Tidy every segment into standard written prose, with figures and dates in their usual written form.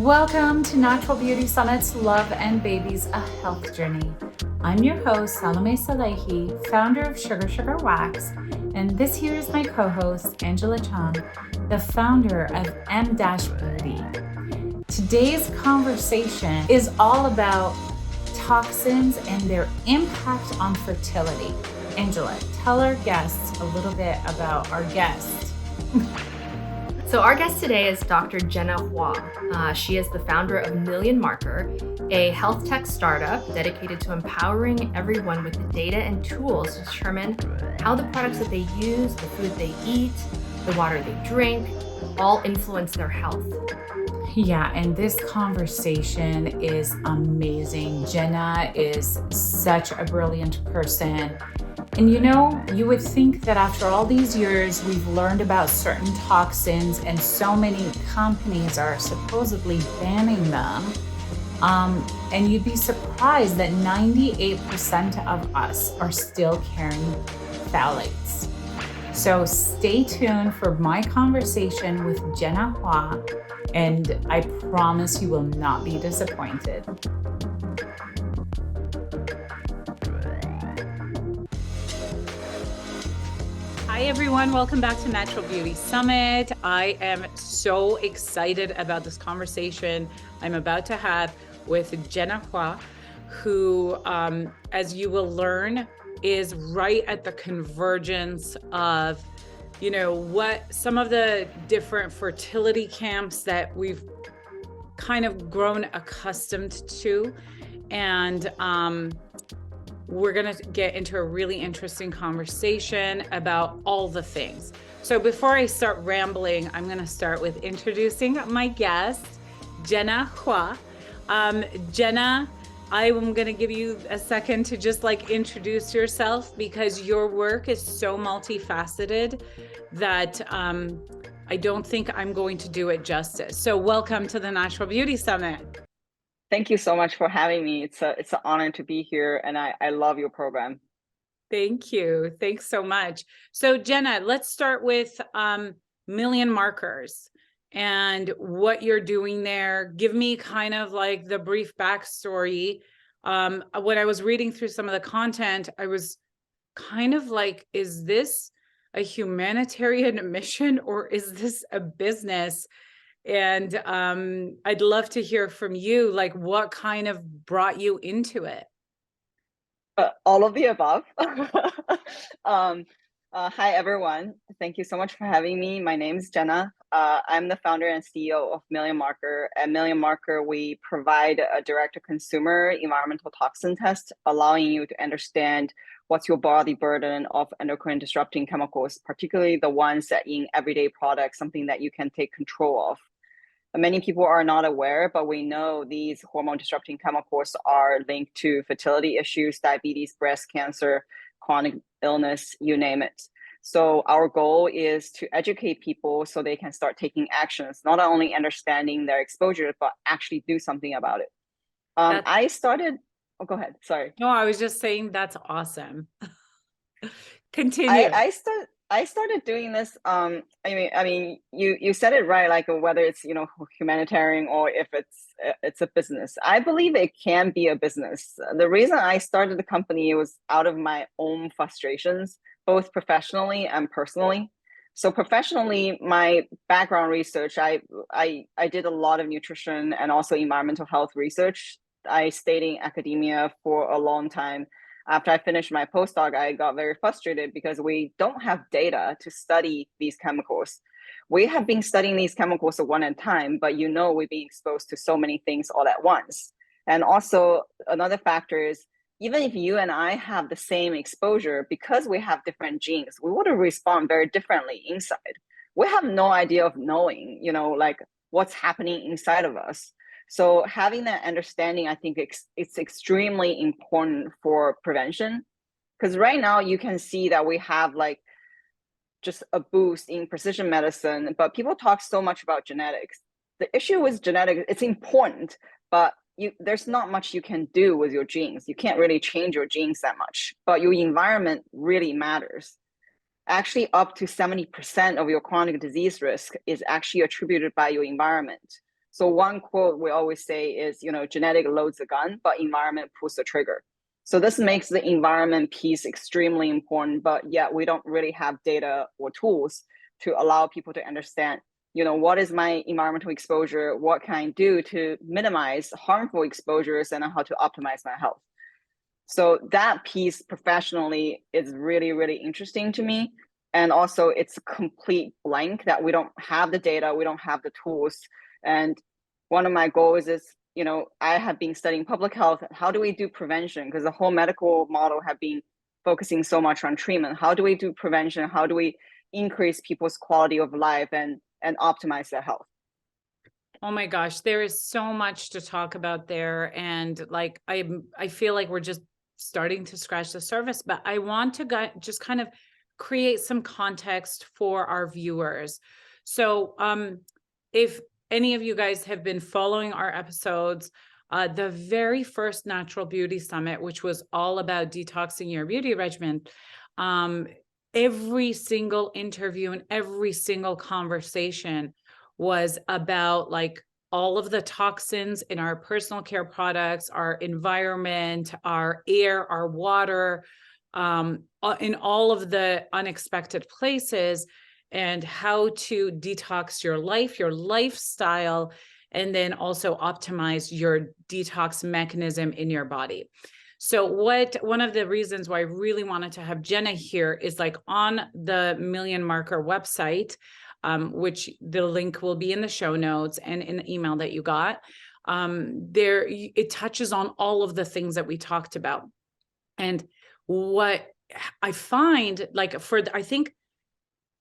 Welcome to Natural Beauty Summit's Love and Babies, a Health Journey. I'm your host, Salome Salehi, founder of Sugar Wax, and this here is my co-host, Angela Chang, the founder of Emdash Beauty. Today's conversation is all about toxins and their impact on fertility. Angela, tell our guests a little bit about our guest. So our guest today is Dr. Jenna Hua. She is the founder of Million Marker, a health tech startup dedicated to empowering everyone with the data and tools to determine how the products that they use, the food they eat, the water they drink, all influence their health. Yeah, and this conversation is amazing. Jenna is such a brilliant person. And you would think that after all these years, we've learned about certain toxins and so many companies are supposedly banning them. And you'd be surprised that 98% of us are still carrying phthalates. So stay tuned for my conversation with Jenna Hua, and I promise you will not be disappointed. Hi everyone, welcome back to Natural Beauty Summit. I am so excited about this conversation I'm about to have with Jenna Hua, who, as you will learn, is right at the convergence of, what some of the different fertility camps that we've kind of grown accustomed to. And we're going to get into a really interesting conversation about all the things. So before I start rambling, I'm going to start with introducing my guest, Jenna Hua. Jenna, I am going to give you a second to just introduce yourself, because your work is so multifaceted that I don't think I'm going to do it justice. So welcome to the Natural Beauty Summit. Thank you so much for having me. It's an honor to be here, and I love your program. Thank you. Thanks so much. So Jenna, let's start with Million Markers and what you're doing there. Give me kind of like the brief backstory. When I was reading through some of the content, I was kind of like, is this a humanitarian mission or is this a business? And I'd love to hear from you, like what kind of brought you into it? All of the above. Hi, everyone. Thank you so much for having me. My name is Jenna. I'm the founder and CEO of Million Marker. At Million Marker, we provide a direct-to-consumer environmental toxin test, allowing you to understand what's your body burden of endocrine disrupting chemicals, particularly the ones that in everyday products, something that you can take control of. Many people are not aware, but we know these hormone disrupting chemicals are linked to fertility issues, diabetes, breast cancer, chronic illness, you name it. So our goal is to educate people so they can start taking actions, not only understanding their exposure, but actually do something about it. Oh, go ahead. Sorry. No, I was just saying that's awesome. Continue. I started doing this. I mean, you said it right. Like whether it's humanitarian or if it's a business. I believe it can be a business. The reason I started the company was out of my own frustrations, both professionally and personally. So professionally, my background research, I did a lot of nutrition and also environmental health research. I stayed in academia for a long time. After I finished my postdoc, I got very frustrated because we don't have data to study these chemicals. We have been studying these chemicals one at a time, but we're being exposed to so many things all at once. And also another factor is, even if you and I have the same exposure, because we have different genes, we would respond very differently inside. We have no idea of knowing, what's happening inside of us. So having that understanding, I think it's extremely important for prevention, because right now you can see that we have just a boost in precision medicine, but people talk so much about genetics. The issue with genetics, it's important, but there's not much you can do with your genes. You can't really change your genes that much, but your environment really matters. Actually, up to 70% of your chronic disease risk is actually attributed by your environment. So one quote we always say is, genetic loads the gun, but environment pulls the trigger. So this makes the environment piece extremely important, but yet we don't really have data or tools to allow people to understand, what is my environmental exposure? What can I do to minimize harmful exposures and how to optimize my health? So that piece professionally is really, really interesting to me. And also it's a complete blank that we don't have the data, we don't have the tools. And one of my goals is, I have been studying public health. How do we do prevention? Because the whole medical model have been focusing so much on treatment. How do we do prevention? How do we increase people's quality of life and optimize their health? Oh my gosh, there is so much to talk about there. And like, I feel like we're just starting to scratch the surface, but I want to just kind of create some context for our viewers. So if any of you guys have been following our episodes, the very first Natural Beauty Summit, which was all about detoxing your beauty regimen, every single interview and every single conversation was about like all of the toxins in our personal care products, our environment, our air, our water, in all of the unexpected places, and how to detox your life, your lifestyle, and then also optimize your detox mechanism in your body. So one of the reasons why I really wanted to have Jenna here is like on the Million Marker website, which the link will be in the show notes and in the email that you got. There, it touches on all of the things that we talked about. And what I find, like I think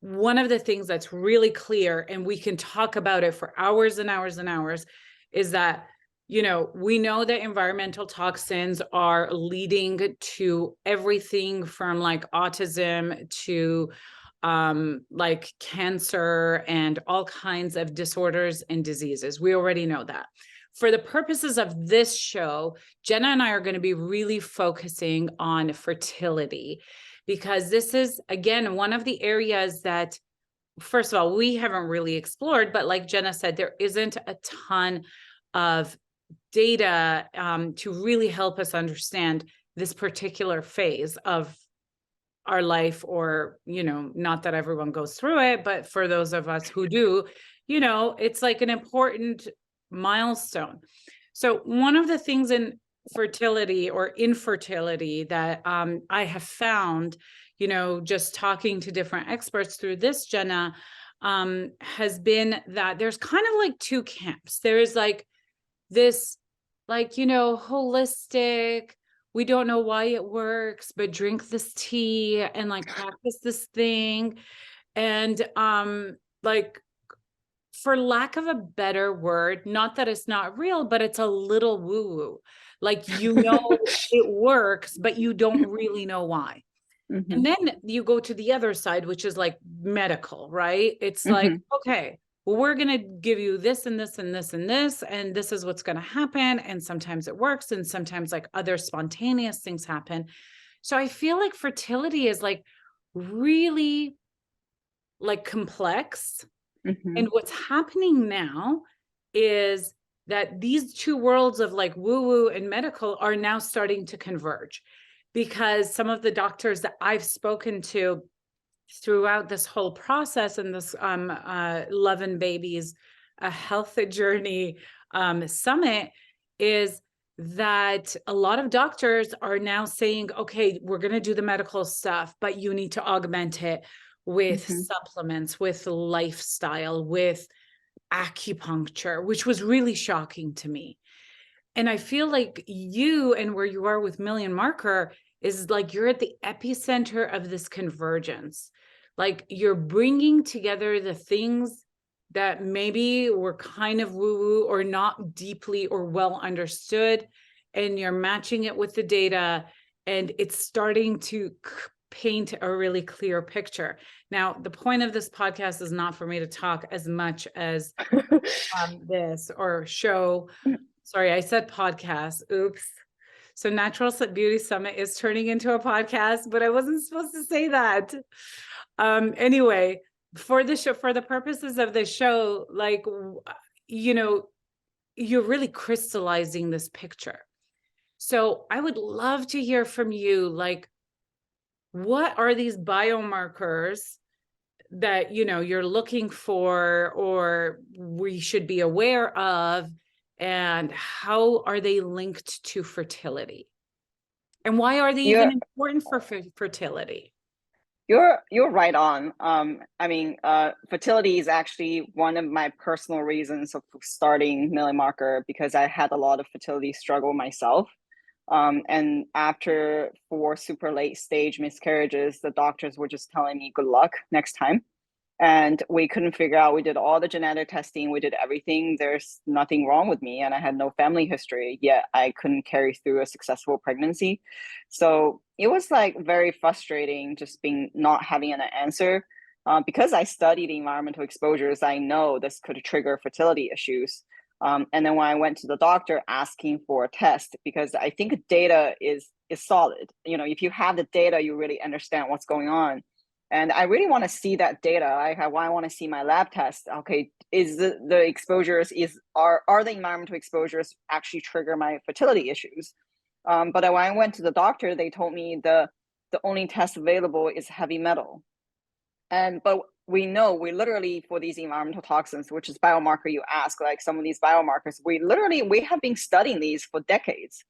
one of the things that's really clear, and we can talk about it for hours and hours and hours, is that, we know that environmental toxins are leading to everything from like autism to like cancer and all kinds of disorders and diseases. We already know that. For the purposes of this show, Jenna and I are going to be really focusing on fertility, because this is, again, one of the areas that, first of all, we haven't really explored, but like Jenna said, there isn't a ton of data to really help us understand this particular phase of our life, or, not that everyone goes through it, but for those of us who do, it's like an important milestone. So one of the things in fertility or infertility that I have found, just talking to different experts through this, Jenna, has been that there's kind of like two camps. There is like this, like, holistic, we don't know why it works, but drink this tea and like practice this thing. And like, for lack of a better word, not that it's not real, but it's a little woo-woo. Like, it works, but you don't really know why. Mm-hmm. And then you go to the other side, which is like medical, right? It's like, okay, well, we're going to give you this and this and this and this, and this is what's going to happen. And sometimes it works, and sometimes like other spontaneous things happen. So I feel like fertility is like really like complex. And what's happening now is that these two worlds of like woo-woo and medical are now starting to converge, because some of the doctors that I've spoken to throughout this whole process and this Love and Babies, a Health Journey Summit, is that a lot of doctors are now saying, okay, we're going to do the medical stuff, but you need to augment it with supplements, with lifestyle, with acupuncture, which was really shocking to me. And I feel like you, and where you are with Million Marker, is like you're at the epicenter of this convergence. Like, you're bringing together the things that maybe were kind of woo-woo or not deeply or well understood, and you're matching it with the data, and it's starting to paint a really clear picture. Now, the point of this podcast is not for me to talk as much as this or show. Sorry, I said podcast. Oops. So Natural Beauty Summit is turning into a podcast, but I wasn't supposed to say that. Anyway, for the show, for the purposes of the show, like, you're really crystallizing this picture. So I would love to hear from you, like, what are these biomarkers that, you know, you're looking for or we should be aware of, and how are they linked to fertility? And why are they even You're important for fertility? you're right on. I mean, fertility is actually one of my personal reasons of starting Million Marker, because I had a lot of fertility struggle myself. And after 4 super late stage miscarriages, the doctors were just telling me, good luck next time. And we couldn't figure out, we did all the genetic testing, we did everything. There's nothing wrong with me. And I had no family history, yet I couldn't carry through a successful pregnancy. So it was like very frustrating just being not having an answer. Because I studied environmental exposures, I know this could trigger fertility issues. And then when I went to the doctor asking for a test, because I think data is solid. You know, if you have the data, you really understand what's going on. And I really want to see that data. I want to see my lab test. Okay, is the exposures are the environmental exposures actually trigger my fertility issues? But when I went to the doctor, they told me the only test available is heavy metal. But we know, we literally, for these environmental toxins, which is biomarker you ask, like some of these biomarkers, we have been studying these for decades.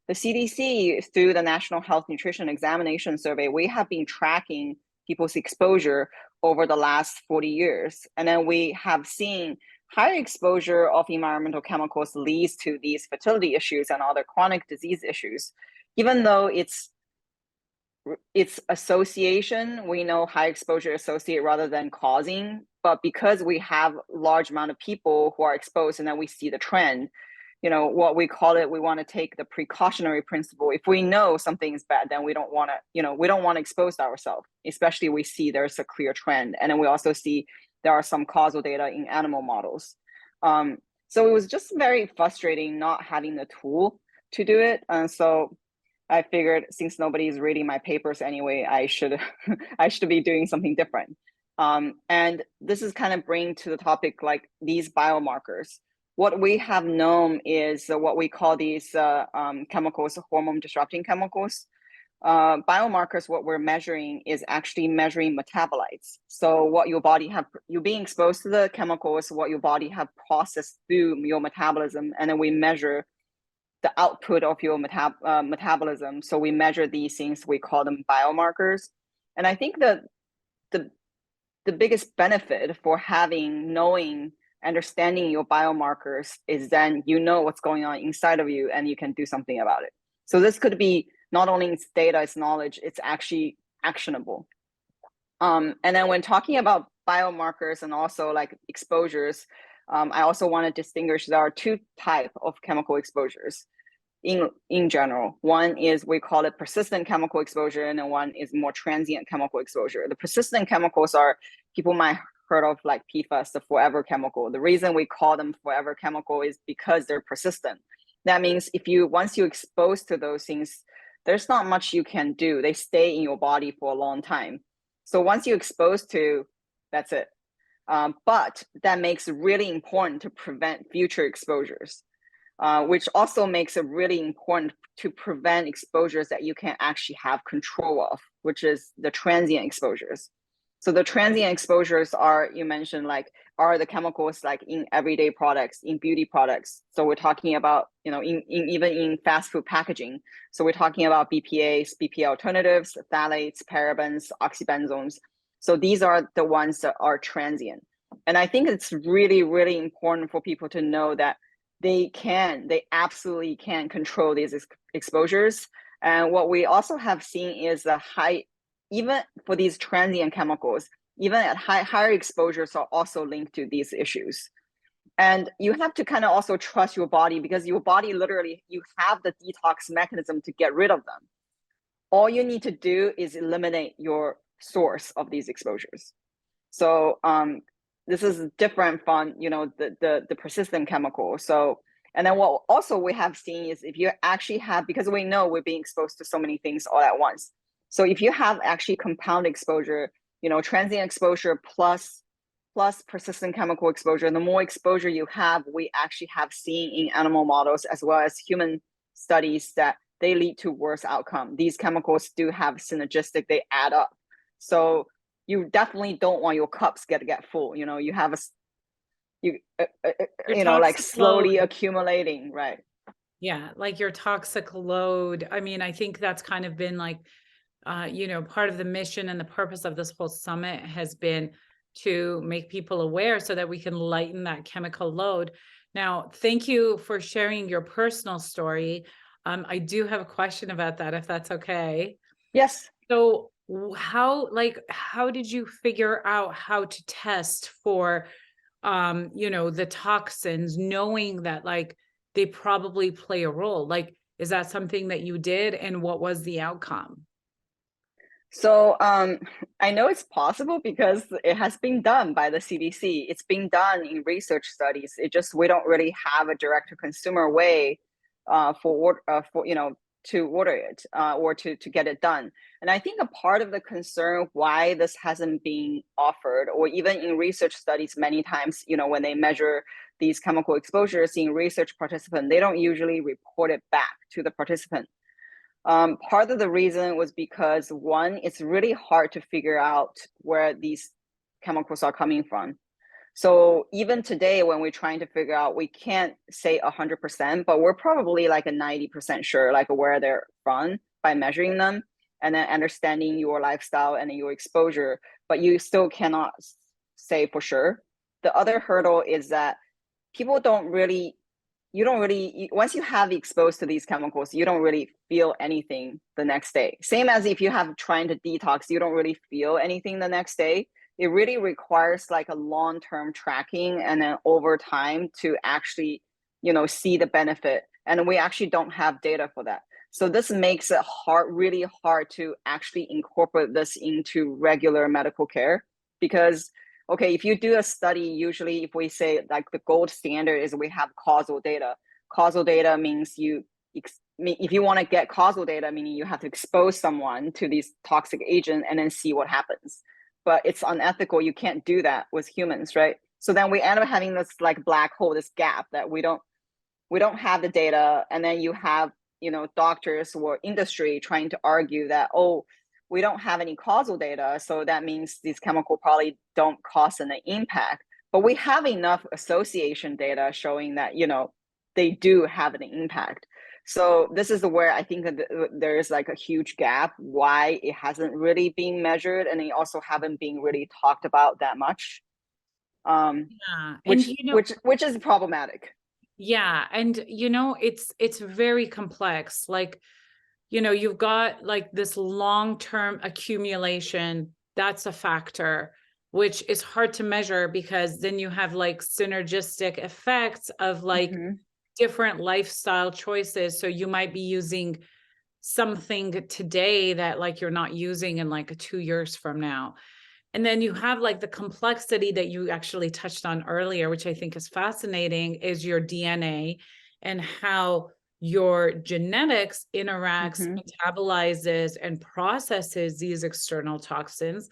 The CDC, through the National Health Nutrition Examination Survey, we have been tracking people's exposure over the last 40 years. And then we have seen higher exposure of environmental chemicals leads to these fertility issues and other chronic disease issues. Even though it's association, we know high exposure associate rather than causing, but because we have large amount of people who are exposed and then we see the trend, you know, what we call it, we want to take the precautionary principle. If we know something is bad, then we don't want to, you know, we don't want to expose ourselves, especially we see there's a clear trend. And then we also see there are some causal data in animal models. So it was just very frustrating not having the tool to do it. And so I figured, since nobody is reading my papers anyway, I should I should be doing something different. And this is kind of bring to the topic, like these biomarkers. What we have known is what we call these chemicals, hormone disrupting chemicals. Biomarkers, what we're measuring is actually measuring metabolites. So what your body have, you being exposed to the chemicals, what your body have processed through your metabolism, and then we measure the output of your metabolism. So we measure these things, we call them biomarkers. And I think that the biggest benefit for knowing, understanding your biomarkers is then you know what's going on inside of you and you can do something about it. So this could be not only it's data, it's knowledge, it's actually actionable. And then when talking about biomarkers and also like exposures, I also want to distinguish there are 2 types of chemical exposures in general. One is, we call it persistent chemical exposure, and then one is more transient chemical exposure. The persistent chemicals are, people might heard of like PFAS, the forever chemical. The reason we call them forever chemical is because they're persistent. That means once you expose to those things, there's not much you can do. They stay in your body for a long time. So once you expose to, that's it. But that makes it really important to prevent future exposures, which also makes it really important to prevent exposures that you can actually have control of, which is the transient exposures. So the transient exposures are, you mentioned, like, are the chemicals like in everyday products, in beauty products. So we're talking about, you know, even in fast food packaging. So we're talking about BPAs, BPA alternatives, phthalates, parabens, oxybenzones. So these are the ones that are transient. And I think it's really, really important for people to know that they absolutely can control these exposures. And what we also have seen is a high, even for these transient chemicals, even at higher exposures are also linked to these issues. And you have to kind of also trust your body, because your body literally, you have the detox mechanism to get rid of them. All you need to do is eliminate your source of these exposures. So this is different from, you know, the persistent chemical. So, and then what also we have seen is, if you actually have, because we know we're being exposed to so many things all at once. So if you have actually compound exposure, you know, transient exposure plus plus persistent chemical exposure. The more exposure you have, we actually have seen in animal models as well as human studies that they lead to worse outcome. These chemicals do have synergistic, they add up. So you definitely don't want your cups get full. You know, you have you Your you know, like toxic slowly load. accumulating, right? Yeah, like your toxic load. I mean, I think that's kind of been like, part of the mission and the purpose of this whole summit has been to make people aware so that we can lighten that chemical load. Now, thank you for sharing your personal story. I do have a question about that, if that's okay. Yes. So, how did you figure out how to test for, the toxins, knowing that like they probably play a role? Like, is that something that you did, and what was the outcome? So I know it's possible because it has been done by the CDC. It's been done in research studies. It just we don't really have a direct to consumer way for to order it or to get it done. And I think a part of the concern why this hasn't been offered, or even in research studies, many times when they measure these chemical exposures in research participant, they don't usually report it back to the participant. Part of the reason was because one, it's really hard to figure out where these chemicals are coming from. So even today, when we're trying to figure out, we can't say 100%, but we're probably like a 90% sure, like where they're from by measuring them and then understanding your lifestyle and your exposure, but you still cannot say for sure. The other hurdle is that people don't really you don't really once you have exposed to these chemicals, you don't really feel anything the next day. Same as if you have trying to detox, you don't really feel anything the next day. It really requires like a long-term tracking and then over time to actually see the benefit, and we actually don't have data for that. So this makes it really hard to actually incorporate this into regular medical care, because okay, if you do a study, usually if we say like the gold standard is we have causal data. Causal data means if you want to get causal data, meaning you have to expose someone to these toxic agent and then see what happens. But it's unethical. You can't do that with humans, right? So then we end up having this like black hole, this gap that we don't have the data, and then you have doctors or industry trying to argue that, oh, we don't have any causal data, so that means these chemical probably don't cause an impact. But we have enough association data showing that they do have an impact. So this is where I think that there is like a huge gap why it hasn't really been measured, and it also haven't been really talked about that much, Yeah, and which is problematic. yeah, and it's very complex. Like, you've got like this long-term accumulation, that's a factor, which is hard to measure because then you have like synergistic effects of like Mm-hmm. different lifestyle choices. So you might be using something today that like you're not using in like 2 years from now. And then you have like the complexity that you actually touched on earlier, which I think is fascinating, is your DNA and how your genetics interacts, Mm-hmm. metabolizes, and processes these external toxins.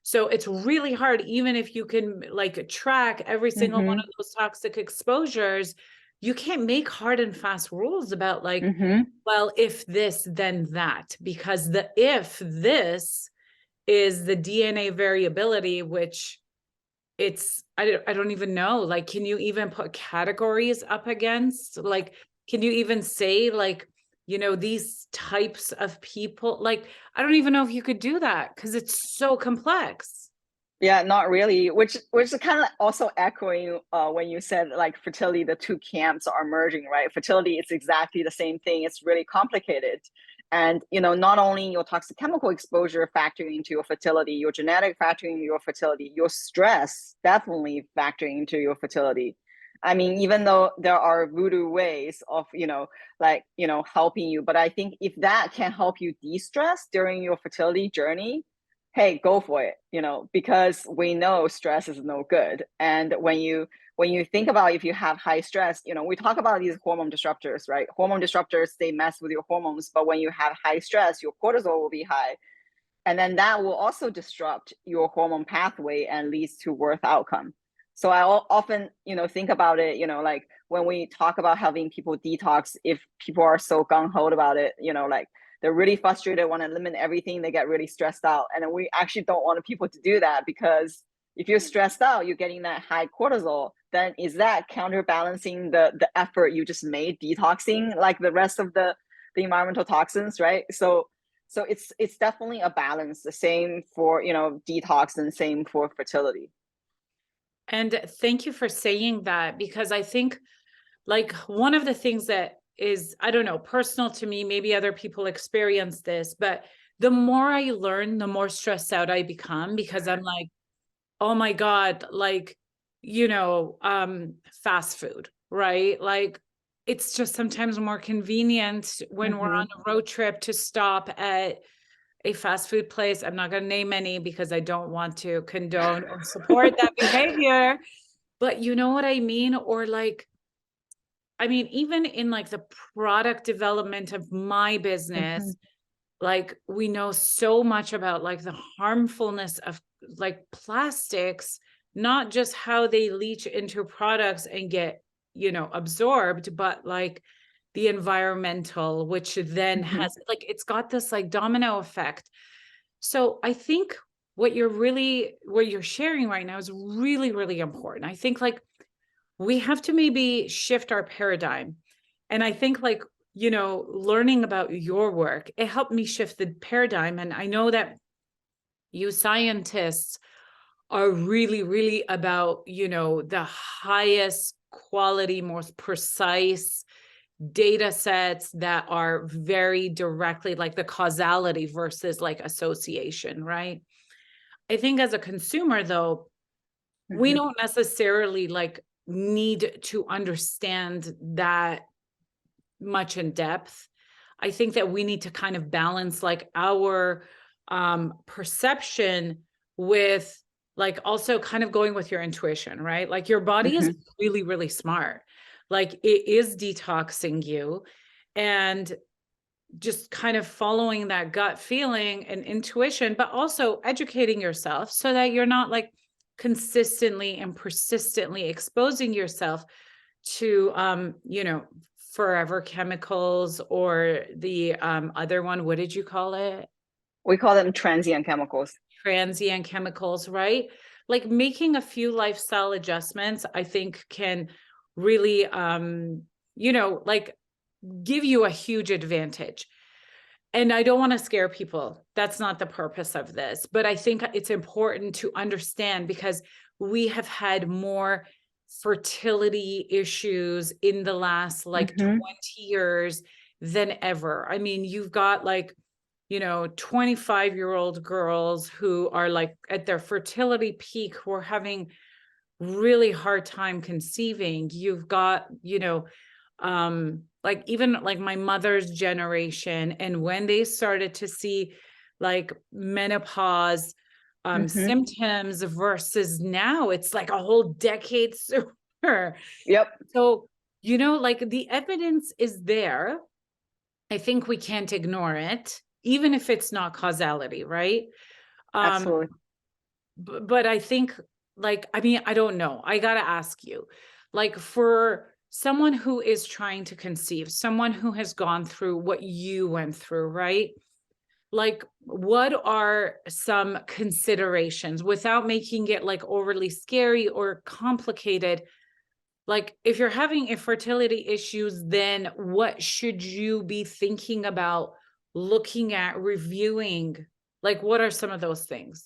So it's really hard, even if you can like track every single one Mm-hmm. of those toxic exposures, you can't make hard and fast rules about like, Mm-hmm. well, if this, then that, because the if this is the DNA variability, which I don't even know. Like, can you even put categories up against? Like, can you even say like, these types of people? Like, I don't even know if you could do that because it's so complex. Yeah, not really. Which is kind of also echoing when you said like fertility, the two camps are merging, right? Fertility is exactly the same thing. It's really complicated, and not only your toxic chemical exposure factoring into your fertility, your genetic factoring into your fertility, your stress definitely factoring into your fertility. I mean, even though there are voodoo ways of helping you, but I think if that can help you de-stress during your fertility journey, hey, go for it, because we know stress is no good. And when you think about if you have high stress, we talk about these hormone disruptors, right? Hormone disruptors, they mess with your hormones, but when you have high stress, your cortisol will be high. And then that will also disrupt your hormone pathway and leads to worse outcome. So I often, think about it, like when we talk about having people detox, if people are so gung-ho about it, like they're really frustrated, want to limit everything, they get really stressed out. And we actually don't want people to do that, because if you're stressed out, you're getting that high cortisol, then is that counterbalancing the effort you just made detoxing like the rest of the environmental toxins, right? So it's definitely a balance. The same for detox, and same for fertility. And thank you for saying that, because I think like one of the things that is, I don't know, personal to me, maybe other people experience this, but the more I learn, the more stressed out I become, because I'm like, oh my God, like, fast food, right? Like it's just sometimes more convenient when we're on a road trip to stop at a fast food place. I'm not going to name any because I don't want to condone or support that behavior, but you know what I mean? Or like, I mean, even in like the product development of my business, like we know so much about like the harmfulness of like plastics, not just how they leach into products and get, absorbed, but like the environmental, which then has like, it's got this like domino effect. So I think what you're sharing right now is really, really important. I think like we have to maybe shift our paradigm. And I think like, learning about your work, it helped me shift the paradigm. And I know that you scientists are really, really about, the highest quality, most precise data sets that are very directly like the causality versus like association, right? I think as a consumer though, we don't necessarily like need to understand that much in depth. I think that we need to kind of balance like our perception with like also kind of going with your intuition, right? Like your body is really, really smart. Like it is detoxing you, and just kind of following that gut feeling and intuition, but also educating yourself so that you're not like consistently and persistently exposing yourself to forever chemicals, or the other one, what did you call it? We call them transient chemicals. Transient chemicals, right? Like making a few lifestyle adjustments, I think can really like give you a huge advantage. And I don't want to scare people. That's not the purpose of this. But I think it's important to understand, because we have had more fertility issues in the last like 20 years than ever. I mean, you've got like, 25-year-old girls who are like at their fertility peak, who are having really hard time conceiving. You've got, like even like my mother's generation, and when they started to see like menopause symptoms versus now, it's like a whole decade sooner. Yep. So, like the evidence is there. I think we can't ignore it, even if it's not causality, right? Absolutely. But I think like, I mean, I don't know. I got to ask you, like for someone who is trying to conceive, someone who has gone through what you went through, right? Like, what are some considerations without making it like overly scary or complicated? Like, if you're having infertility issues, then what should you be thinking about, looking at, reviewing? Like, what are some of those things?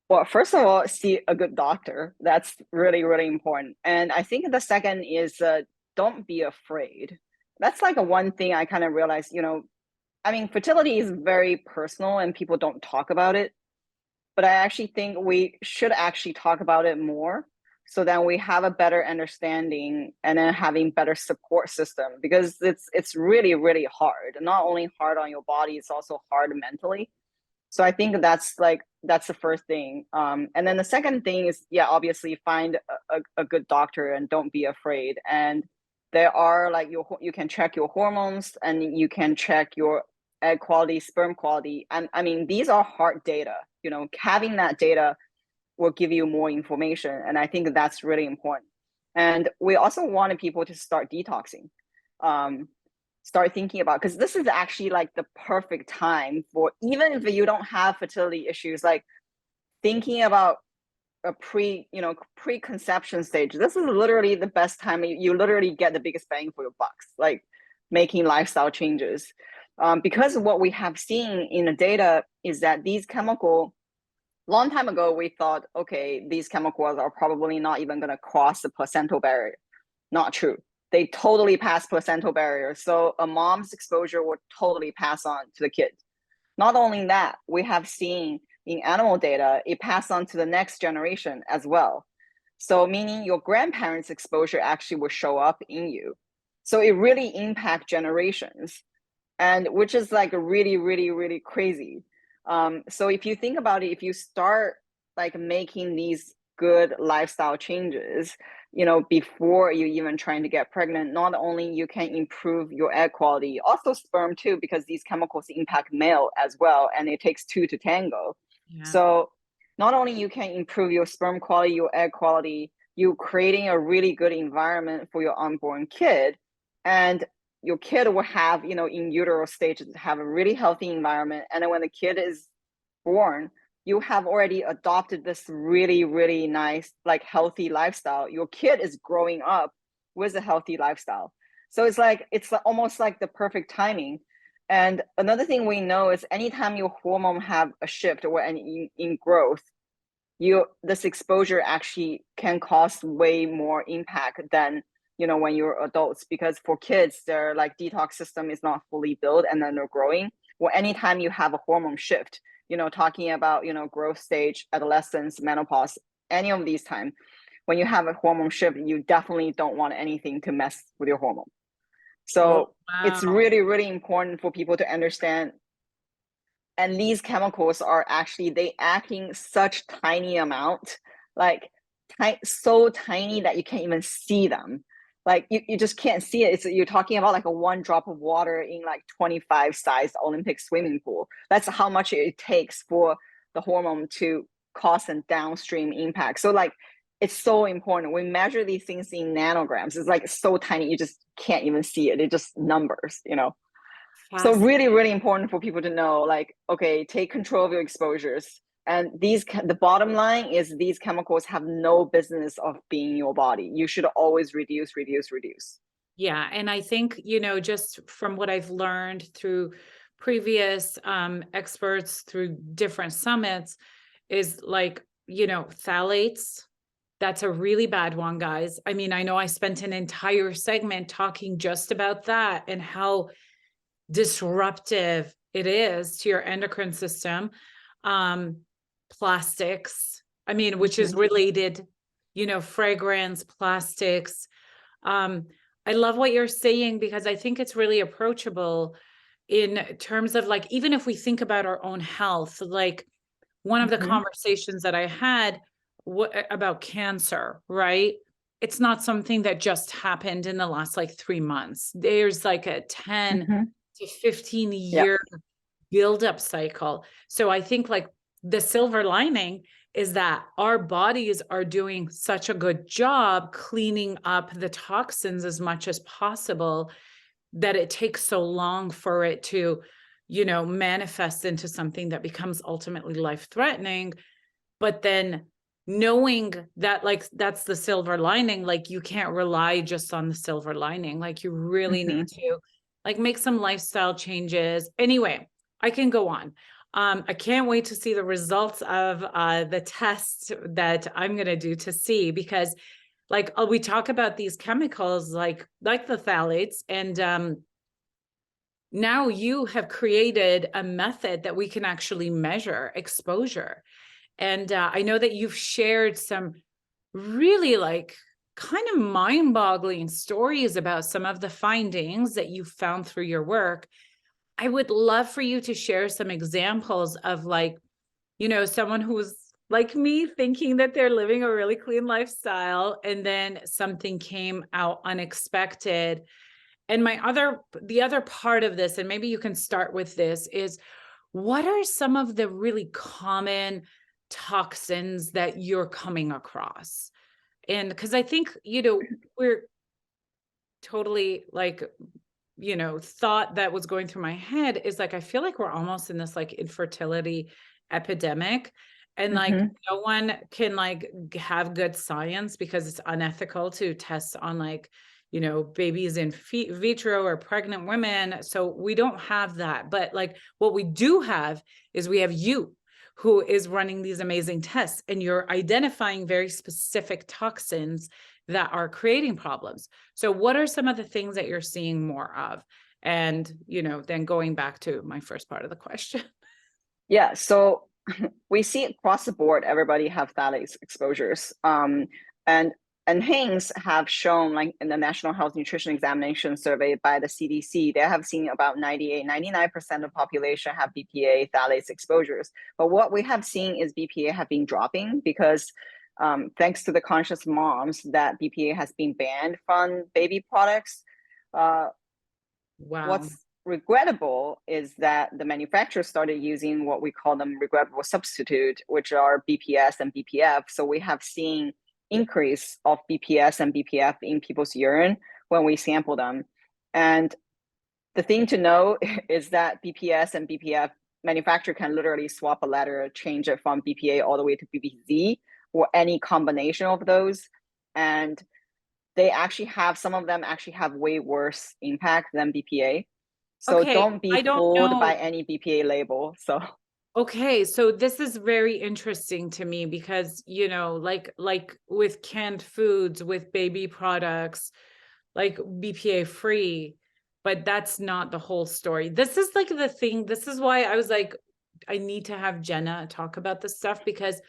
Well, first of all, see a good doctor. That's really, really important. And I think the second is don't be afraid. That's like a one thing I kind of realized, I mean, fertility is very personal and people don't talk about it. But I actually think we should actually talk about it more, so that we have a better understanding, and then having better support system, because it's really, really hard. Not only hard on your body, it's also hard mentally. So I think that's the first thing. And then the second thing is, yeah, obviously find a good doctor and don't be afraid. And there are like you can check your hormones, and you can check your egg quality, sperm quality. And I mean, these are hard data. You know, having that data will give you more information. And I think that's really important. And we also wanted people to start detoxing, start thinking about, because this is actually like the perfect time for, even if you don't have fertility issues, like thinking about a preconception stage. This is literally the best time. You literally get the biggest bang for your bucks, like making lifestyle changes. Because what we have seen in the data is that these chemical, long time ago, we thought, okay, these chemicals are probably not even going to cross the placental barrier. Not true. They totally pass placental barrier. So a mom's exposure will totally pass on to the kid. Not only that, we have seen in animal data, it passed on to the next generation as well. So meaning your grandparents' exposure actually will show up in you. So it really impacts generations, and which is like really, really, really crazy. So if you think about it, if you start like making these good lifestyle changes, you know, before you even trying to get pregnant, not only you can improve your egg quality, also sperm too, because these chemicals impact male as well, and it takes two to tango. Yeah. So not only you can improve your sperm quality, your egg quality, you creating a really good environment for your unborn kid, and your kid will have, you know, in utero stage, have a really healthy environment. And then when the kid is born, you have already adopted this really, really nice, like healthy lifestyle. Your kid is growing up with a healthy lifestyle. So it's like, it's almost like the perfect timing. And another thing we know is anytime your hormone have a shift or in growth, this exposure actually can cause way more impact than, you know, when you're adults, because for kids, their like detox system is not fully built and then they're growing. Well, anytime you have a hormone shift, you know, talking about, you know, growth stage, adolescence, menopause, any of these time, when you have a hormone shift, you definitely don't want anything to mess with your hormone. So it's Wow. really, really important for people to understand. And these chemicals are actually, they act in such tiny amount, like so tiny that you can't even see them. Like you just can't see it. You're talking about like a one drop of water in like 25 size Olympic swimming pool. That's how much it takes for the hormone to cause a downstream impact. So like, it's so important. We measure these things in nanograms. It's like so tiny, you just can't even see it. It's just numbers, you know? So really, really important for people to know, like, okay, take control of your exposures. And the bottom line is these chemicals have no business of being in your body. You should always reduce, reduce, reduce. Yeah. And I think, you know, just from what I've learned through previous experts, through different summits, is like, you know, phthalates. That's a really bad one, guys. I mean, I know I spent an entire segment talking just about that and how disruptive it is to your endocrine system. Plastics, I mean, which is related, you know, fragrance, plastics. I love what you're saying, because I think it's really approachable in terms of like, even if we think about our own health, like one of the conversations that I had about cancer, right? It's not something that just happened in the last like 3 months. There's like a 10 to 15 Yep. year build-up cycle. So I think like the silver lining is that our bodies are doing such a good job cleaning up the toxins as much as possible, that it takes so long for it to, you know, manifest into something that becomes ultimately life-threatening. But then knowing that, like, that's the silver lining, like you can't rely just on the silver lining. Like you really need to like make some lifestyle changes. Anyway, I can go on. I can't wait to see the results of the test that I'm going to do to see, because like we talk about these chemicals like the phthalates, and now you have created a method that we can actually measure exposure. And I know that you've shared some really like kind of mind-boggling stories about some of the findings that you found through your work. I would love for you to share some examples of like, you know, someone who's like me thinking that they're living a really clean lifestyle, and then something came out unexpected. And the other part of this, and maybe you can start with this, is what are some of the really common toxins that you're coming across? And because I think, we're totally like, thought that was going through my head is like, I feel like we're almost in this like infertility epidemic. And like, Mhm. no one can like have good science because it's unethical to test on like, babies in vitro or pregnant women. So we don't have that. But like, what we do have is we have you who is running these amazing tests, and you're identifying very specific toxins that are creating problems. So what are some of the things that you're seeing more of? And, then going back to my first part of the question. Yeah, so we see across the board, everybody have phthalates exposures. And and Haynes have shown, like in the National Health Nutrition Examination Survey by the CDC, they have seen about 99% of population have BPA phthalates exposures. But what we have seen is BPA have been dropping because thanks to the conscious moms, that BPA has been banned from baby products. Uh, Wow. what's regrettable is that the manufacturer started using what we call them regrettable substitute, which are BPS and BPF. So we have seen increase of BPS and BPF in people's urine when we sample them. And the thing to know is that BPS and BPF manufacturer can literally swap a letter, change it from BPA all the way to BPZ or any combination of those. And they actually have, some of them actually have way worse impact than BPA. So Okay, don't be I don't fooled by know. any BPA label. So Okay, so this is very interesting to me because, like with canned foods, with baby products, like BPA free, but that's not the whole story. This is like the thing. This is why I was like, I need to have Jenna talk about this stuff, because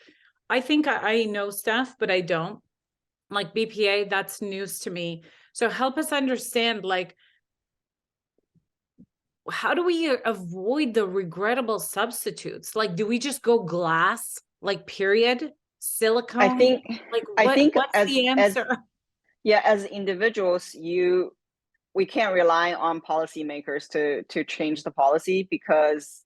I think I know stuff, but I don't. Like BPA, that's news to me. So help us understand, like, how do we avoid the regrettable substitutes? Like, do we just go glass, like period? I Silicone? think Like I think what's the as answer? yeah, as individuals, we can't rely on policymakers to change the policy because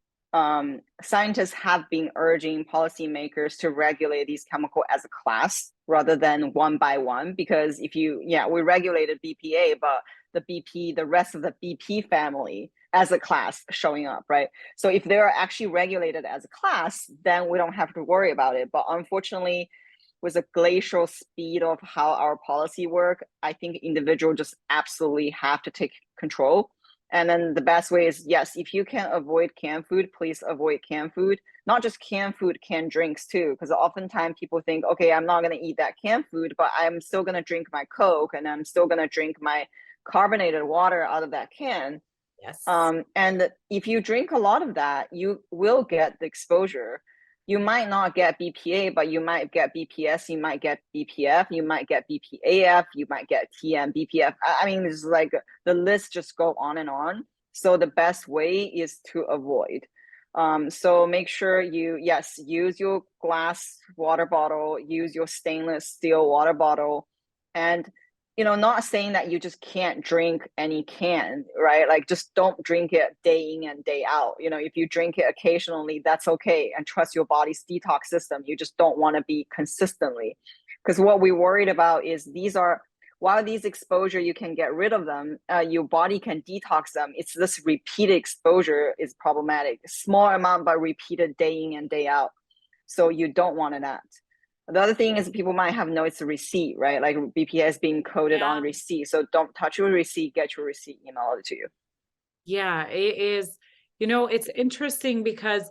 scientists have been urging policymakers to regulate these chemicals as a class rather than one by one. Because if we regulated BPA, but the rest of the BP family as a class showing up, right? So if they're actually regulated as a class, then we don't have to worry about it. But unfortunately, with a glacial speed of how our policy work, I think individuals just absolutely have to take control. And then the best way is, yes, if you can avoid canned food, please avoid canned food. Not just canned food, canned drinks too, because oftentimes people think, okay, I'm not going to eat that canned food, but I'm still going to drink my Coke and I'm still going to drink my carbonated water out of that can. Yes. And if you drink a lot of that, you will get the exposure. You might not get BPA, but you might get BPS, you might get BPF, you might get BPAF, you might get TM, BPF. I mean, it's like the list just go on and on. So the best way is to avoid. So make sure yes, use your glass water bottle, use your stainless steel water bottle, and not saying that you just can't drink any can, right? Like just don't drink it day in and day out. If you drink it occasionally, that's okay, and trust your body's detox system. You just don't want to be consistently, because what we worried about is while these exposure you can get rid of them, your body can detox them. It's this repeated exposure is problematic. Small amount but repeated day in and day out. So you don't want that. The other thing is people might have noticed a receipt, right? Like BPS being coded on Yeah. receipt. So don't touch your receipt, get your receipt emailed to you. Yeah, it is. It's interesting because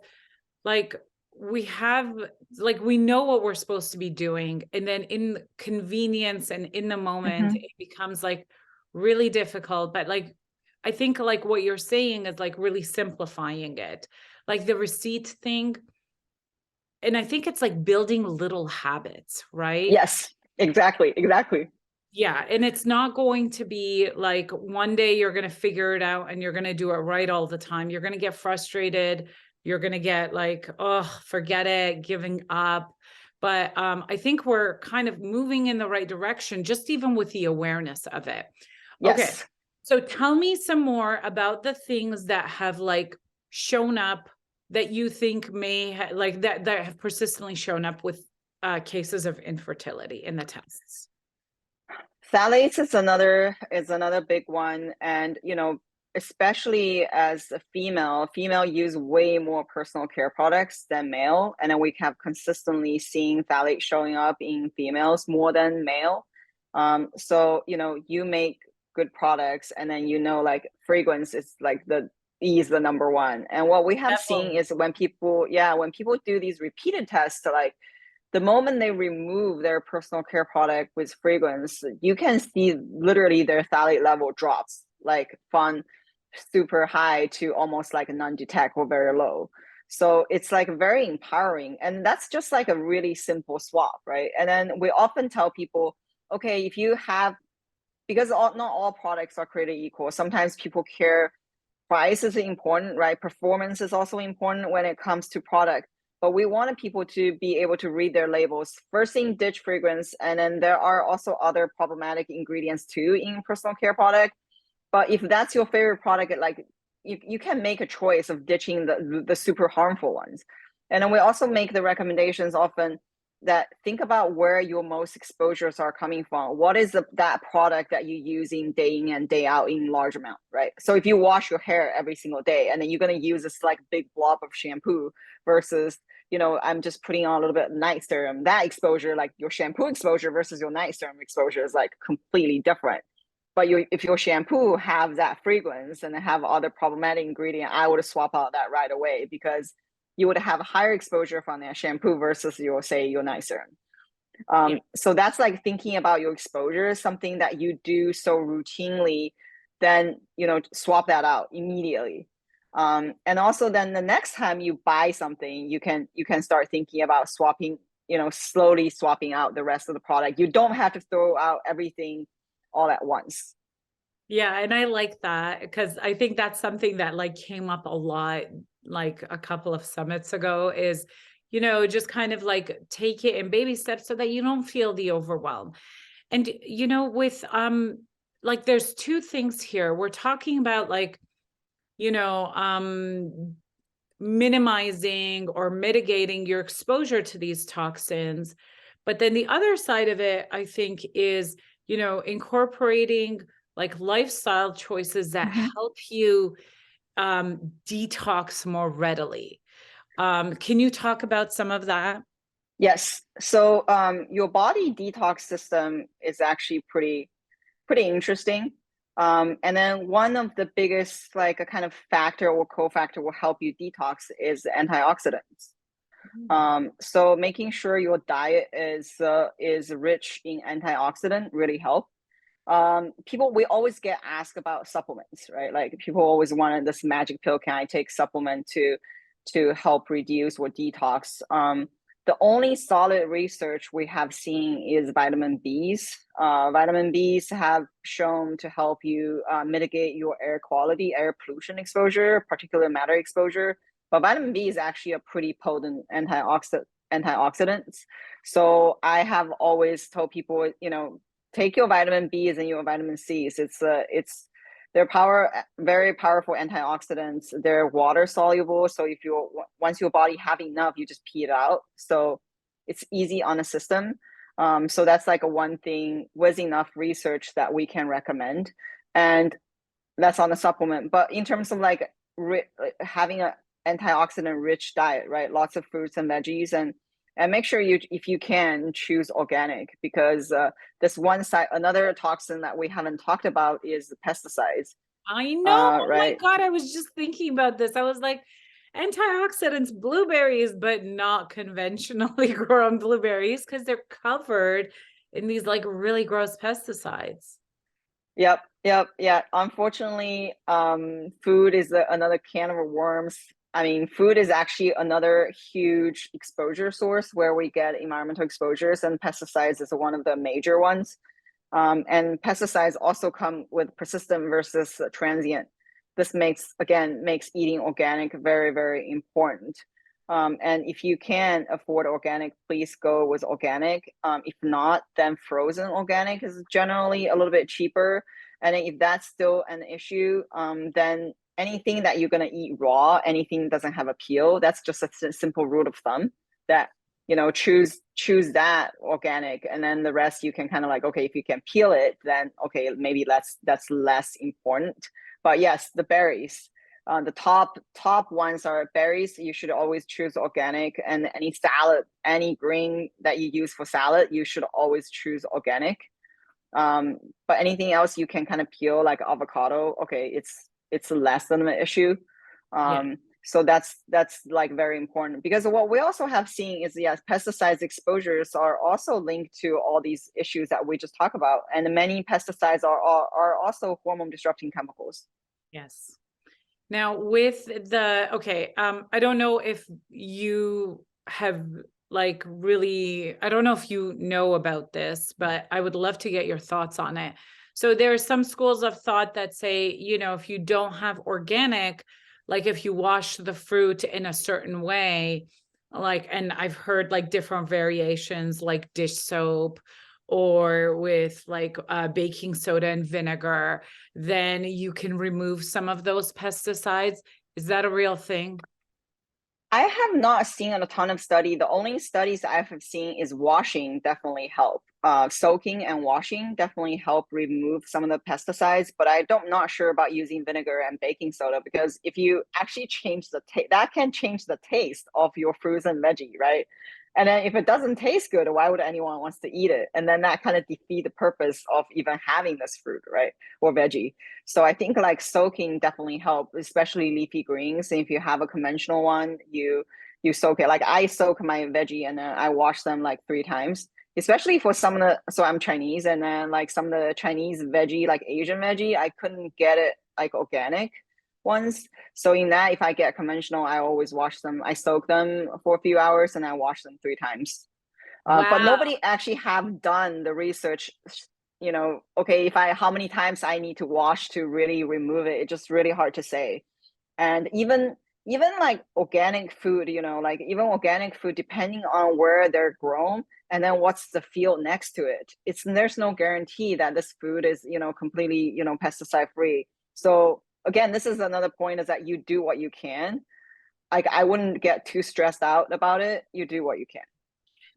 like we have, like, we know what we're supposed to be doing, and then in convenience and in the moment, Mm-hmm. it becomes like really difficult. But like, I think like what you're saying is like really simplifying it, like the receipt thing. And I think it's like building little habits, right? Yes, exactly. Yeah. And it's not going to be like one day you're going to figure it out and you're going to do it right all the time. You're going to get frustrated. You're going to get like, oh, forget it, giving up. But I think we're kind of moving in the right direction, just even with the awareness of it. Okay. Yes. So tell me some more about the things that have like shown up that you think may like that have persistently shown up with cases of infertility in the tests. Phthalates is another big one, and especially as a female use way more personal care products than male, and then we have consistently seen phthalates showing up in females more than male. So you make good products, and then like fragrance is like is the number one. And what we have seen Definitely. is when people do these repeated tests, like the moment they remove their personal care product with fragrance, you can see literally their phthalate level drops like from super high to almost like non-detect or very low. So it's like very empowering. And that's just like a really simple swap, right? And then we often tell people, okay, if you have, because not all products are created equal. Sometimes people care price is important, right? Performance is also important when it comes to product. But we wanted people to be able to read their labels. First thing, ditch fragrance. And then there are also other problematic ingredients too in personal care product. But if that's your favorite product, like you can make a choice of ditching the super harmful ones. And then we also make the recommendations often that think about where your most exposures are coming from. What is that product that you using day in and day out in large amount, right? So if you wash your hair every single day and then you're going to use this like big blob of shampoo versus, I'm just putting on a little bit of night serum, that exposure, like your shampoo exposure versus your night serum exposure is like completely different. But if your shampoo have that fragrance and have other problematic ingredient, I would swap out that right away because you would have higher exposure from that shampoo versus your night serum. So that's like thinking about your exposure, something that you do so routinely, then swap that out immediately. And also then the next time you buy something, you can start thinking about swapping, slowly swapping out the rest of the product. You don't have to throw out everything all at once. Yeah, and I like that because I think that's something that like came up a lot like a couple of summits ago is, just kind of like take it in baby steps so that you don't feel the overwhelm. And with like there's two things here. We're talking about like, minimizing or mitigating your exposure to these toxins. But then the other side of it, I think, is, incorporating like lifestyle choices that help you detox more readily. Can you talk about some of that? Yes. So your body detox system is actually pretty interesting. And then one of the biggest like a kind of factor or cofactor will help you detox is antioxidants. So making sure your diet is rich in antioxidant really help. We always get asked about supplements, right? Like people always wanted this magic pill. Can I take supplement to help reduce or detox? The only solid research we have seen is vitamin Bs. Vitamin Bs have shown to help you mitigate your air quality, air pollution exposure, particulate matter exposure. But vitamin B is actually a pretty potent antioxidant. So I have always told people, take your vitamin Bs and your vitamin Cs. They're very powerful antioxidants. They're water soluble. So once your body have enough, you just pee it out. So it's easy on the system. So that's like a one thing with enough research that we can recommend. And that's on the supplement. But in terms of like having an antioxidant rich diet, right? Lots of fruits and veggies and make sure if you can choose organic because this one side, another toxin that we haven't talked about is pesticides. I know. Oh my Right. God. I was just thinking about this. I was like, antioxidants, blueberries, but not conventionally grown blueberries because they're covered in these like really gross pesticides. Yep. Yeah. Unfortunately, food is another can of worms. I mean, food is actually another huge exposure source where we get environmental exposures, and pesticides is one of the major ones. And pesticides also come with persistent versus transient. This makes eating organic very, very important. And if you can afford organic, please go with organic. If not, then frozen organic is generally a little bit cheaper. And then if that's still an issue, then anything that you're going to eat raw, anything doesn't have a peel, that's just a simple rule of thumb that, choose that organic, and then the rest you can kind of like, okay, if you can peel it, then okay, maybe that's less important. But yes, the berries, the top ones are berries. You should always choose organic, and any salad, any green that you use for salad, you should always choose organic. But anything else you can kind of peel, like avocado, okay, it's less than an issue. Yeah. So that's like very important, because what we also have seen is, yes, pesticides exposures are also linked to all these issues that we just talked about, and many pesticides are also hormone disrupting chemicals. Yes. Now with okay, I don't know if you have like really, I don't know if you know about this, but I would love to get your thoughts on it. So there are some schools of thought that say, if you don't have organic, like if you wash the fruit in a certain way, like, and I've heard like different variations, like dish soap or with like baking soda and vinegar, then you can remove some of those pesticides. Is that a real thing? I have not seen a ton of study. The only studies I have seen is washing definitely help. Soaking and washing definitely help remove some of the pesticides, but not sure about using vinegar and baking soda, because if you actually change the taste, that can change the taste of your fruits and veggie, right? And then if it doesn't taste good, why would anyone wants to eat it? And then that kind of defeat the purpose of even having this fruit, right? Or veggie. So I think like soaking definitely help, especially leafy greens. And if you have a conventional one, you soak it. Like I soak my veggie and then I wash them like 3 times. Especially for some of the, so I'm Chinese, and then like some of the Chinese veggie, like Asian veggie, I couldn't get it like organic ones. So in that, if I get conventional, I always wash them. I soak them for a few hours and I wash them 3 times. But Wow. nobody actually have done the research, okay, how many times I need to wash to really remove it. It's just really hard to say. And even like organic food, like even organic food, depending on where they're grown and then what's the field next to it, there's no guarantee that this food is, completely, pesticide free. So again, this is another point, is that you do what you can. Like I wouldn't get too stressed out about it. You do what you can.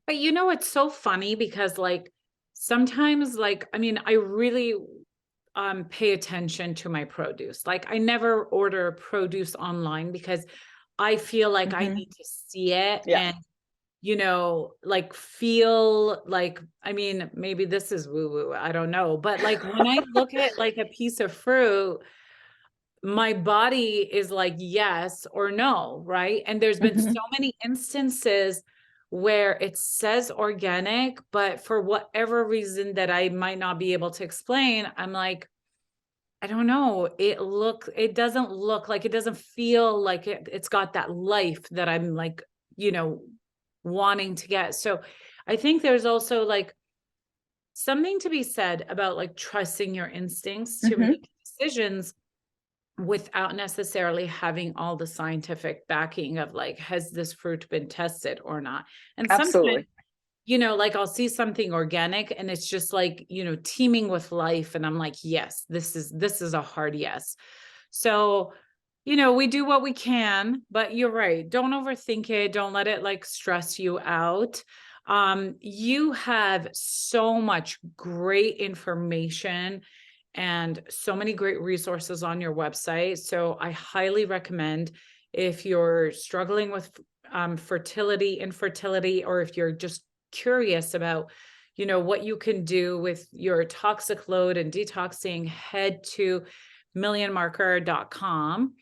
But it's so funny because like sometimes like, I mean, I really pay attention to my produce. Like I never order produce online because I feel like I Mm-hmm. need to see it Yeah. and like feel like, I mean, maybe this is woo woo, I don't know. But like when I look at like a piece of fruit, my body is like yes or no, right? And there's been Mm-hmm. so many instances where it says organic, but for whatever reason that I might not be able to explain, I'm like, I don't know. It doesn't look like, it doesn't feel like it's got that life that I'm like, you know, wanting to get. So I think there's also like something to be said about like trusting your instincts to Mm-hmm. make decisions without necessarily having all the scientific backing of like, has this fruit been tested or not? And sometimes, Absolutely. like I'll see something organic and it's just like, teeming with life. And I'm like, yes, this is a hard yes. So, we do what we can, but you're right. Don't overthink it. Don't let it like stress you out. You have so much great information and so many great resources on your website. So I highly recommend, if you're struggling with fertility, infertility, or if you're just curious about, what you can do with your toxic load and detoxing, head to millionmarker.com.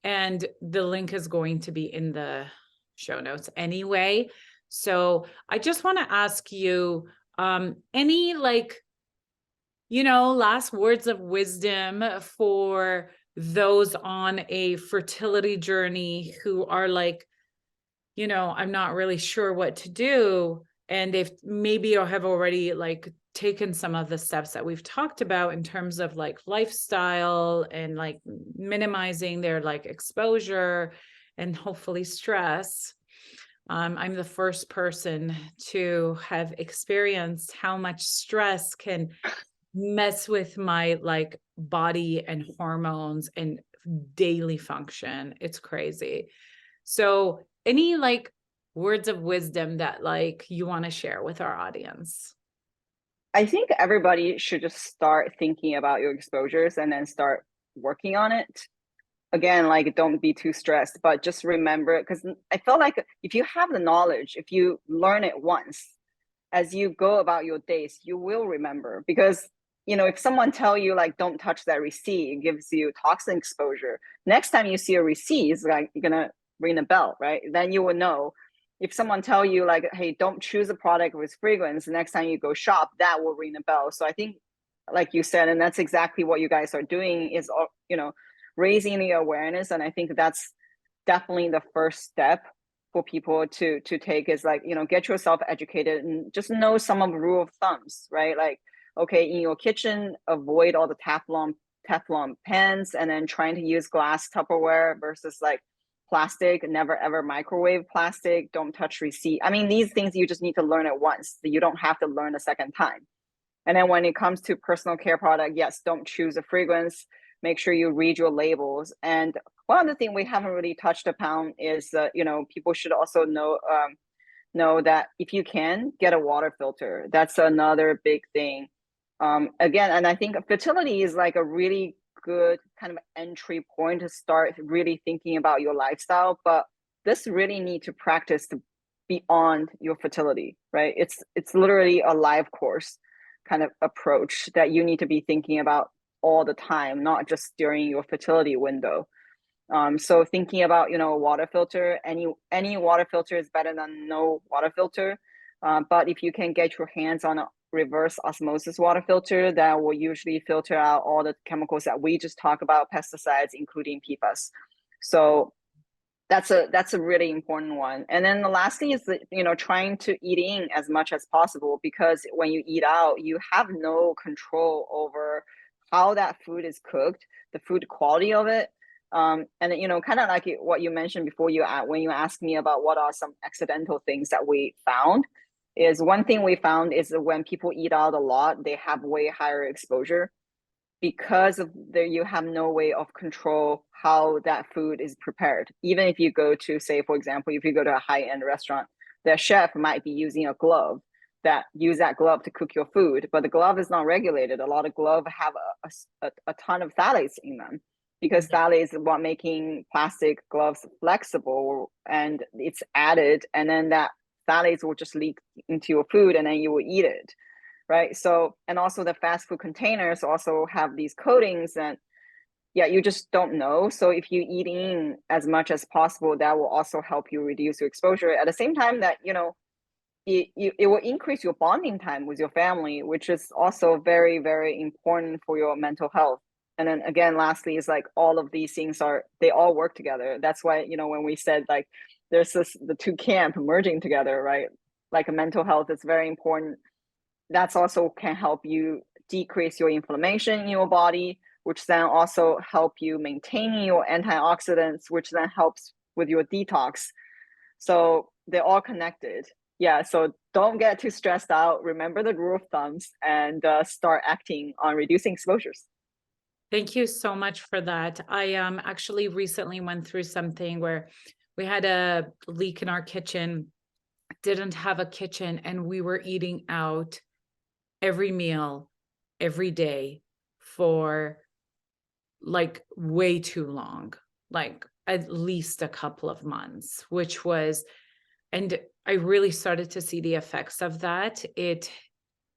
And the link is going to be in the show notes anyway. So I just want to ask you, any like, last words of wisdom for those on a fertility journey who are like, I'm not really sure what to do. And they've maybe or have already like taken some of the steps that we've talked about in terms of like lifestyle and like minimizing their like exposure and hopefully stress. I'm the first person to have experienced how much stress can mess with my like body and hormones and daily function. It's crazy. So any like words of wisdom that like you want to share with our audience? I think everybody should just start thinking about your exposures and then start working on it. Again, like don't be too stressed, but just remember, because I feel like if you have the knowledge, if you learn it once, as you go about your days, you will remember. Because if someone tell you like don't touch that receipt, it gives you toxin exposure. Next time you see a receipt, it's like you're gonna ring a bell, right? Then you will know. If someone tell you like, hey, don't choose a product with fragrance, the next time you go shop, that will ring a bell. So I think, like you said, and that's exactly what you guys are doing, is raising the awareness. And I think that's definitely the first step for people to take, is like, get yourself educated and just know some of the rule of thumbs, right? Like, okay, in your kitchen, avoid all the Teflon pans, and then trying to use glass Tupperware versus like plastic. Never ever microwave plastic. Don't touch receipt. I mean, these things you just need to learn it once. You don't have to learn a second time. And then when it comes to personal care product, yes, don't choose a fragrance. Make sure you read your labels. And one other thing we haven't really touched upon is, people should also know that if you can, get a water filter. That's another big thing. Again, and I think fertility is like a really good kind of entry point to start really thinking about your lifestyle. But this really need to practice to beyond your fertility, right? It's literally a life course kind of approach that you need to be thinking about all the time, not just during your fertility window. So thinking about, water filter, any water filter is better than no water filter. But if you can get your hands on a reverse osmosis water filter, that will usually filter out all the chemicals that we just talked about, pesticides, including PFAS. So that's a really important one. And then the last thing is that, trying to eat in as much as possible, because when you eat out, you have no control over how that food is cooked, the food quality of it. And kind of like what you mentioned before, when you asked me about what are some accidental things that we found, is one thing we found is that when people eat out a lot, they have way higher exposure, because of you have no way of control how that food is prepared. Even if you go to, say, for example, if you go to a high-end restaurant, the chef might be using a glove, use that glove to cook your food, but the glove is not regulated. A lot of gloves have a ton of phthalates in them, because phthalates is what making plastic gloves flexible, and it's added, and then that phthalates will just leak into your food, and then you will eat it. Right. So, and also the fast food containers also have these coatings, and you just don't know. So if you eat in as much as possible, that will also help you reduce your exposure. At the same time that, it will increase your bonding time with your family, which is also very, very important for your mental health. And then again, lastly, is like all of these things they all work together. That's why, when we said like there's the two camp merging together, right? Like a mental health is very important. That's also can help you decrease your inflammation in your body, which then also help you maintaining your antioxidants, which then helps with your detox. So they're all connected. Yeah, so don't get too stressed out. Remember the rule of thumbs, and start acting on reducing exposures. Thank you so much for that. I actually recently went through something where we had a leak in our kitchen, didn't have a kitchen, and we were eating out every meal, every day for like way too long, like at least a couple of months, and I really started to see the effects of that. It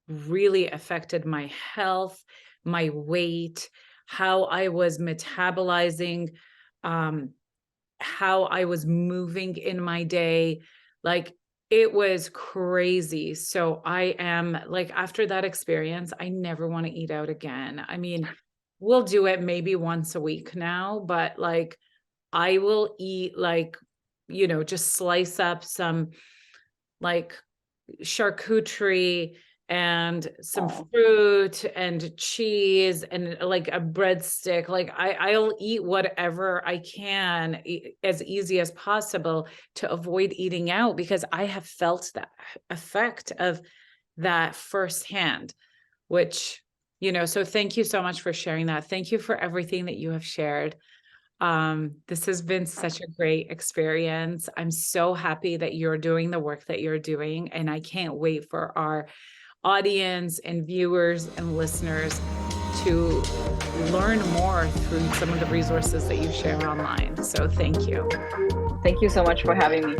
really affected my health, my weight, how I was metabolizing, how I was moving in my day. Like it was crazy. So I am like, after that experience, I never want to eat out again. I mean, we'll do it maybe once a week now, but like I will eat like, just slice up some like charcuterie and some fruit and cheese and like a breadstick. Like I'll eat whatever I can as easy as possible to avoid eating out, because I have felt that effect of that firsthand, which So thank you so much for sharing that. Thank you for everything that you have shared. This has been such a great experience. I'm so happy that you're doing the work that you're doing, and I can't wait for our audience and viewers and listeners to learn more through some of the resources that you share online. So thank you. Thank you so much for having me.